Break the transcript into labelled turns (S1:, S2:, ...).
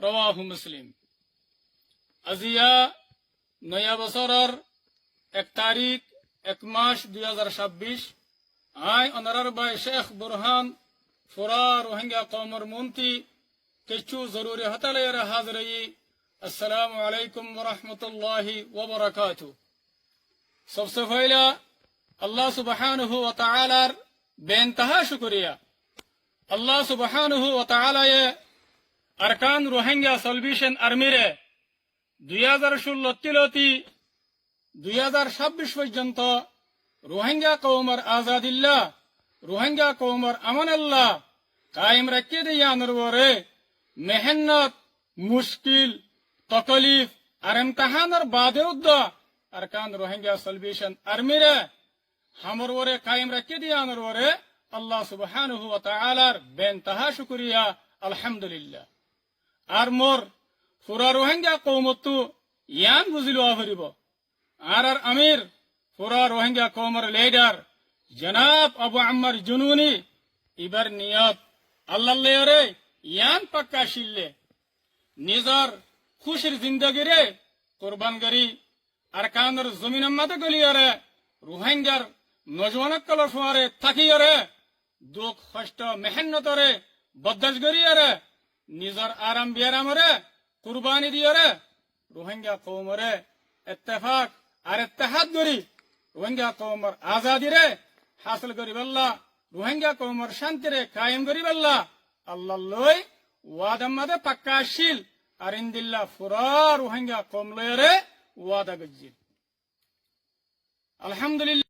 S1: রাওয়াহু মুসলিম। আজিয়া নয়া বছরের 1 তারিখ 1 মাস 2026 আই অনারার বাই শেখ বুরহান ফুরা রোহিঙ্গা কওমর মন্ত্রী কিছু জরুরি হতালের হাজরই। আসসালামু আলাইকুম ওয়া রাহমাতুল্লাহি ওয়া বারাকাতুহু। सबसे पहला अल्लाह सुब्हानहु व तआलार बेइंतहा शुक्रिया। अल्लाह सुब्हानहु व तआला ये अरकान रोहिंग्या सल्वेशन आर्मी रे 2016 तिलती 2026 पर्यंत रोहिंग्या कौमर आजादिल्ला रोहिंग्या कौमर अमनल्ला कायम रखे दिया नरवरे मेहनत मुश्किल तकलीफ और इम्तिहानर बादे उद्दा अरकान रोहिंग्या सल्वेशन आर्मी रे हमर वरे कायम रखे दिया नरवरे अल्लाह सुब्हानहु व तआलार बेइंतहा शुक्रिया अल्हम्दुलिल्लाह। आर मोर पुरा रोहिंग्या कौमतु यान बुझिलो आवरिब आर अमीर पुरा रोहिंग्या कौमर लीडर जनाब अबू अम्मर जुनूनी इबर नियत अल्लाह रे यान पक्का शिल्ले निजर खुशिर जिंदगी रे कुर्बान करी अरकानर जमीन मत गलियरे रोहिंग्यार नौजवान कलर फुआरे थाकियरे दुख कष्ट मेहनत रे बददाश करियरे निजर आराम बियाराम रे कुर्बानी दियरे रोहिंग्या कौमरे इत्तेफाक और इत्तेहाद करी रोहिंग्या कौमर आजादी रे हासिल करी बल्ला रोहिंग्या कौमर शांति रे कायम करी बल्ला अल्लाह लोय वादम मदे पक्का शील और इंदिल्ला फुरा रोहिंग्या कौम लोय रे वादा गज्जिल अल्हम्दुलिल्लाह।